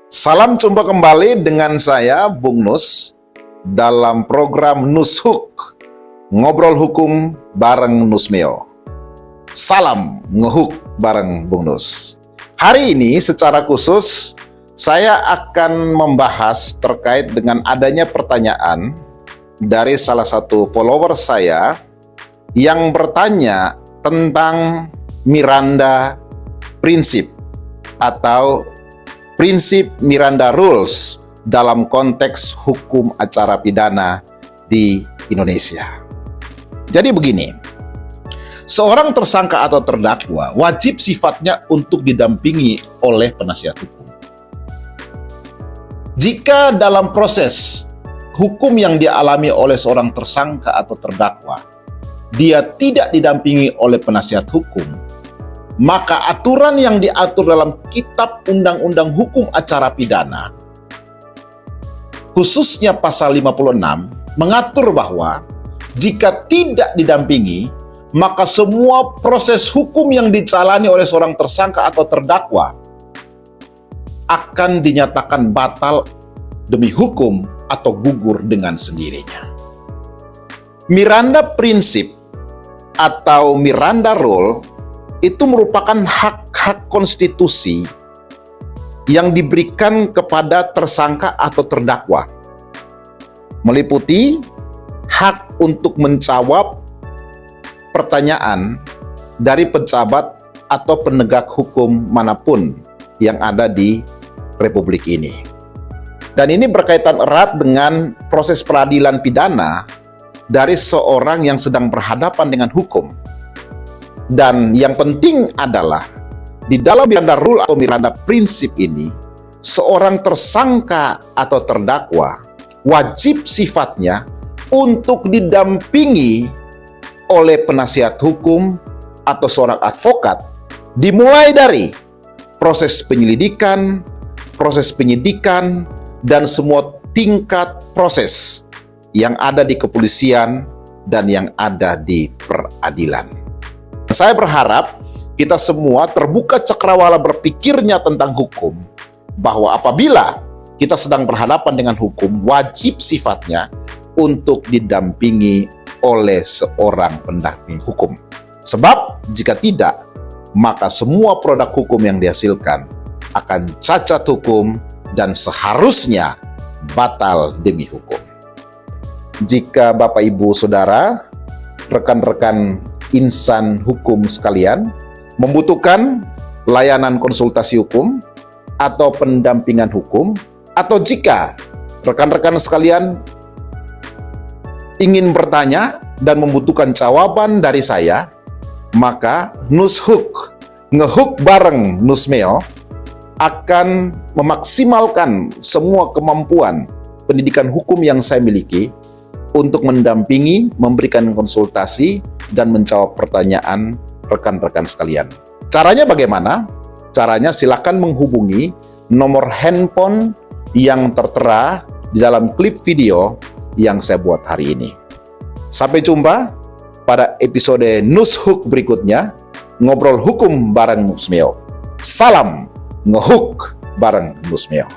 Salam jumpa kembali dengan saya, Bung Nus, dalam program Nus Hook, ngobrol hukum bareng Nusmeo. Salam ngehook bareng Bung Nus. Hari ini secara khusus, saya akan membahas terkait dengan adanya pertanyaan dari salah satu follower saya yang bertanya tentang Miranda Prinsip atau prinsip Miranda Rules dalam konteks hukum acara pidana di Indonesia. Jadi begini, seorang tersangka atau terdakwa wajib sifatnya untuk didampingi oleh penasihat hukum. Jika dalam proses hukum yang dialami oleh seorang tersangka atau terdakwa, dia tidak didampingi oleh penasihat hukum, maka aturan yang diatur dalam Kitab Undang-Undang Hukum Acara Pidana, khususnya pasal 56, mengatur bahwa jika tidak didampingi, maka semua proses hukum yang dijalani oleh seorang tersangka atau terdakwa akan dinyatakan batal demi hukum atau gugur dengan sendirinya. Miranda Prinsip atau Miranda Rule itu merupakan hak-hak konstitusi yang diberikan kepada tersangka atau terdakwa, meliputi hak untuk menjawab pertanyaan dari pejabat atau penegak hukum manapun yang ada di Republik ini. Dan ini berkaitan erat dengan proses peradilan pidana dari seorang yang sedang berhadapan dengan hukum. Dan yang penting adalah, di dalam Miranda Rule atau Miranda Prinsip ini, seorang tersangka atau terdakwa wajib sifatnya untuk didampingi oleh penasihat hukum atau seorang advokat, dimulai dari proses penyelidikan, proses penyidikan, dan semua tingkat proses yang ada di kepolisian dan yang ada di peradilan. Saya berharap kita semua terbuka cakrawala berpikirnya tentang hukum, bahwa apabila kita sedang berhadapan dengan hukum, wajib sifatnya untuk didampingi oleh seorang pendamping hukum. Sebab jika tidak, maka semua produk hukum yang dihasilkan akan cacat hukum dan seharusnya batal demi hukum. Jika Bapak, Ibu, Saudara, rekan-rekan insan hukum sekalian membutuhkan layanan konsultasi hukum atau pendampingan hukum, atau jika rekan-rekan sekalian ingin bertanya dan membutuhkan jawaban dari saya, maka Nus Hook, ngehook bareng Nusmeo, akan memaksimalkan semua kemampuan pendidikan hukum yang saya miliki untuk mendampingi, memberikan konsultasi, dan menjawab pertanyaan rekan-rekan sekalian. Caranya bagaimana? Caranya silakan menghubungi nomor handphone yang tertera di dalam klip video yang saya buat hari ini. Sampai jumpa pada episode Nus Hook berikutnya, ngobrol hukum bareng Nusmeo. Salam ngehook bareng Nusmeo.